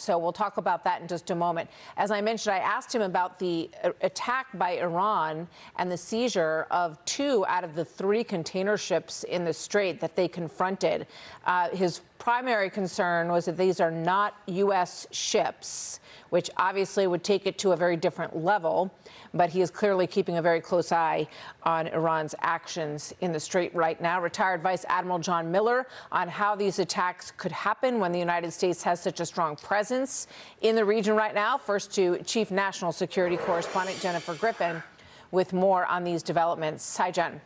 So we'll talk about that in just a moment. As I mentioned, I asked him about the attack by Iran and the seizure of 2 out of the 3 container ships in the Strait that they confronted. His primary concern was that these are not U.S. ships, which obviously would take it to a very different level. But he is clearly keeping a very close eye on Iran's actions in the Strait right now. Retired Vice Admiral John Miller on how these attacks could happen when the United States has such a strong presence in the region right now. First to Chief National Security Correspondent Jennifer Griffin with more on these developments. Hi, Jen.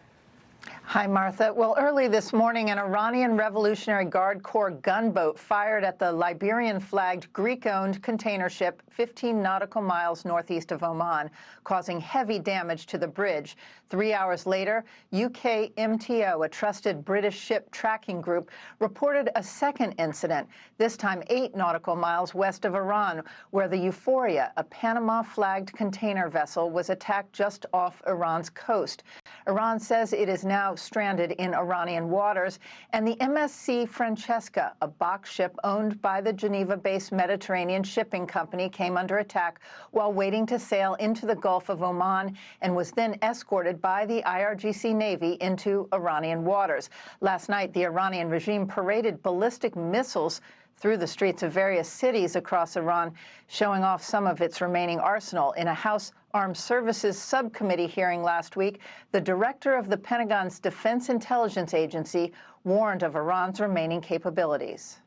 Hi, Martha. Well, early this morning, an Iranian Revolutionary Guard Corps gunboat fired at the Liberian-flagged Greek-owned container ship 15 nautical miles northeast of Oman, causing heavy damage to the bridge. 3 hours later, UK MTO, a trusted British ship tracking group, reported a second incident, this time 8 nautical miles west of Iran, where the Euphoria, a Panama-flagged container vessel, was attacked just off Iran's coast. Iran says it is now stranded in Iranian waters, and the MSC Francesca, a box ship owned by the Geneva-based Mediterranean Shipping Company, came under attack while waiting to sail into the Gulf of Oman and was then escorted by the IRGC Navy into Iranian waters. Last night, the Iranian regime paraded ballistic missiles through the streets of various cities across Iran, showing off some of its remaining arsenal. In a House Armed Services Subcommittee hearing last week, the director of the Pentagon's Defense Intelligence Agency warned of Iran's remaining capabilities.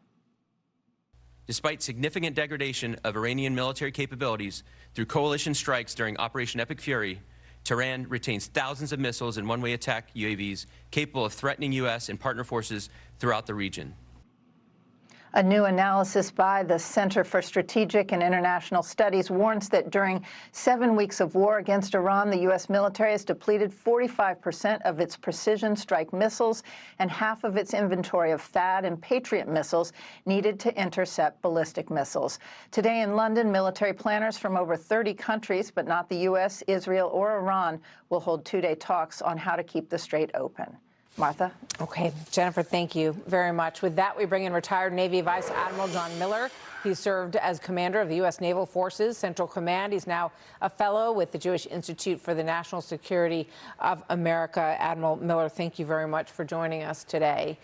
Despite significant degradation of Iranian military capabilities through coalition strikes during Operation Epic Fury, Tehran retains thousands of missiles and one-way attack UAVs capable of threatening U.S. and partner forces throughout the region. A new analysis by the Center for Strategic and International Studies warns that during 7 weeks of war against Iran, the U.S. military has depleted 45% of its precision strike missiles and half of its inventory of THAAD and Patriot missiles needed to intercept ballistic missiles. Today in London, military planners from over 30 countries, but not the U.S., Israel, or Iran, will hold 2-day talks on how to keep the Strait open. Martha? Okay, Jennifer, thank you very much. With that, we bring in retired Navy Vice Admiral John Miller. He served as commander of the U.S. Naval Forces Central Command. He's now a fellow with the Jewish Institute for the National Security of America. Admiral Miller, thank you very much for joining us today.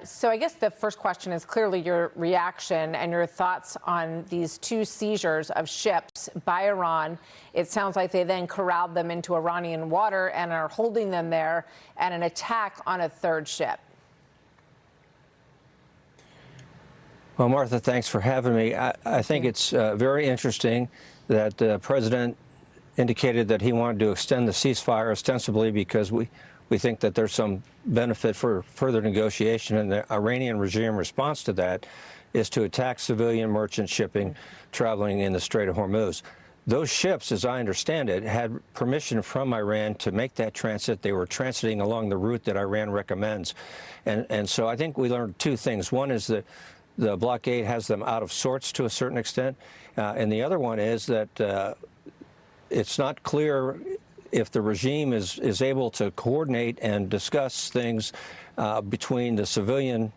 So I guess the first question is clearly your reaction and your thoughts on these 2 seizures of ships by Iran. It sounds like they then corralled them into Iranian water and are holding them there, and an attack on a 3rd ship. Well, Martha, thanks for having me. I think it's very interesting that the president indicated that he wanted to extend the ceasefire ostensibly because we think that there's some benefit for further negotiation, and the Iranian regime response to that is to attack civilian merchant shipping traveling in the Strait of Hormuz. Those ships, as I understand it, had permission from Iran to make that transit. They were transiting along the route that Iran recommends. And so I think we learned 2 things. One is that the blockade has them out of sorts to a certain extent, and the other one is that it's not clear if the regime is able to coordinate and discuss things between the civilian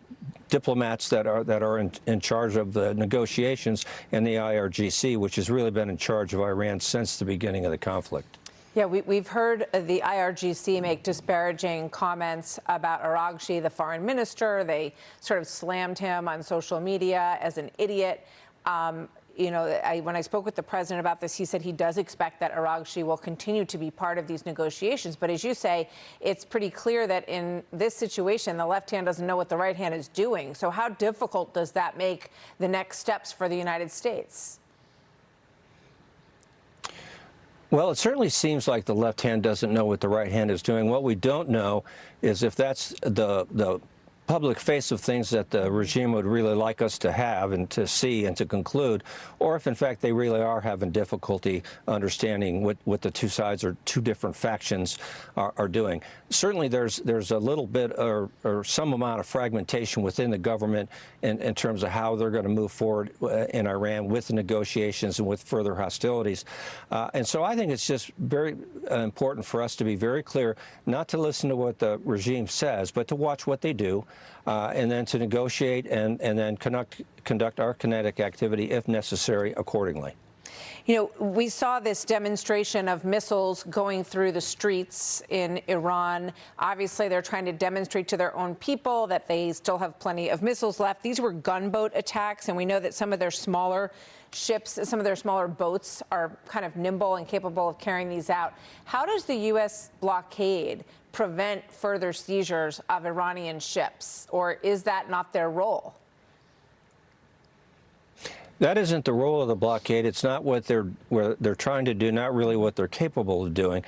diplomats that are in charge of the negotiations and the IRGC, which has really been in charge of Iran since the beginning of the conflict. Yeah, we've heard the IRGC make disparaging comments about Araghchi, the foreign minister. They sort of slammed him on social media as an idiot. You know, when I spoke with the president about this, he said he does expect that Araghchi will continue to be part of these negotiations. But as you say, it's pretty clear that in this situation, the left hand doesn't know what the right hand is doing. So how difficult does that make the next steps for the United States? Well, it certainly seems like the left hand doesn't know what the right hand is doing. What we don't know is if that's the public face of things that the regime would really like us to have and to see and to conclude, or if in fact they really are having difficulty understanding what the 2 sides or 2 different factions are doing. Certainly there's a little bit or some amount of fragmentation within the government in terms of how they're going to move forward in Iran with the negotiations and with further hostilities. And so I think it's just very important for us to be very clear, not to listen to what the regime says, but to watch what they do. and then to negotiate and then conduct our kinetic activity, if necessary, accordingly. You know, we saw this demonstration of missiles going through the streets in Iran. Obviously, they're trying to demonstrate to their own people that they still have plenty of missiles left. These were gunboat attacks, and we know that some of their smaller ships, some of their smaller boats are kind of nimble and capable of carrying these out. How does the U.S. blockade prevent further seizures of Iranian ships, or is that not their role? That isn't the role of the blockade. It's not what they're trying to do, not really what they're capable of doing.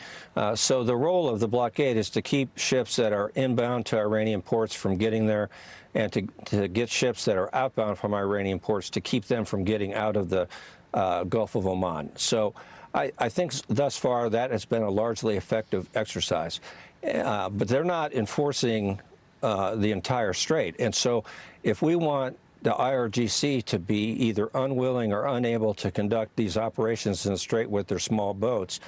So the role of the blockade is to keep ships that are inbound to Iranian ports from getting there, and to get ships that are outbound from Iranian ports to keep them from getting out of the Gulf of Oman. So I think thus far that has been a largely effective exercise. But they're not enforcing the entire strait. And so if we want the IRGC to be either unwilling or unable to conduct these operations in the strait with their small boats,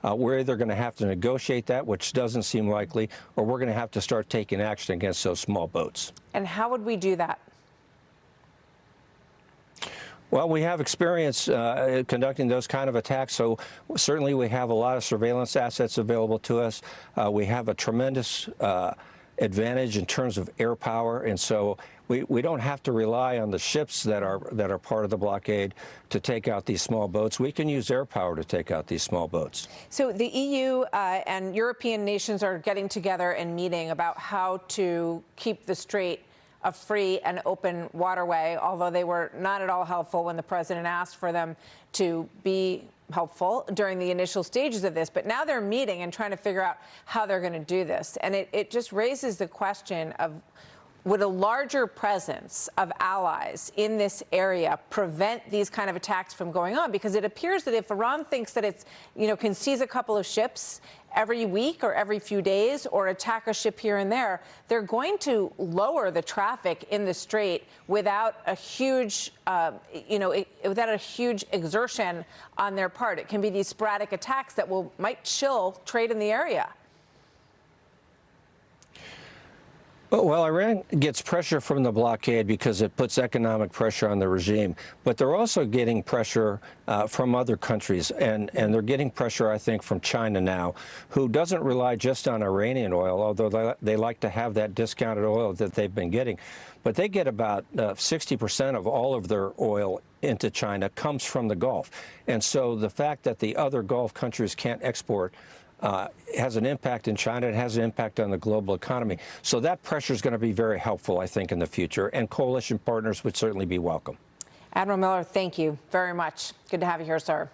we're either going to have to negotiate that, which doesn't seem likely, or we're going to have to start taking action against those small boats. And how would we do that? Well, we have experience conducting those kind of attacks, so certainly we have a lot of surveillance assets available to us. We have a tremendous advantage in terms of air power, and so we don't have to rely on the ships that are part of the blockade to take out these small boats. We can use air power to take out these small boats. So the EU and European nations are getting together and meeting about how to keep the strait a free and open waterway, although they were not at all helpful when the president asked for them to be helpful during the initial stages of this. But now they're meeting and trying to figure out how they're going to do this. And it just raises the question of, would a larger presence of allies in this area prevent these kind of attacks from going on? Because it appears that if Iran thinks that it's, can seize a couple of ships every week or every few days or attack a ship here and there, they're going to lower the traffic in the strait without a huge, without a huge exertion on their part. It can be these sporadic attacks that might chill trade in the area. Well, Iran gets pressure from the blockade because it puts economic pressure on the regime, but they're also getting pressure from other countries, and they're getting pressure, I think, from China now, who doesn't rely just on Iranian oil, although they like to have that discounted oil that they've been getting. But they get about 60% of all of their oil into China comes from the Gulf. And so the fact that the other Gulf countries can't export has an impact in China. It has an impact on the global economy. So that pressure is going to be very helpful, I think, in the future. And coalition partners would certainly be welcome. Admiral Miller, thank you very much. Good to have you here, sir.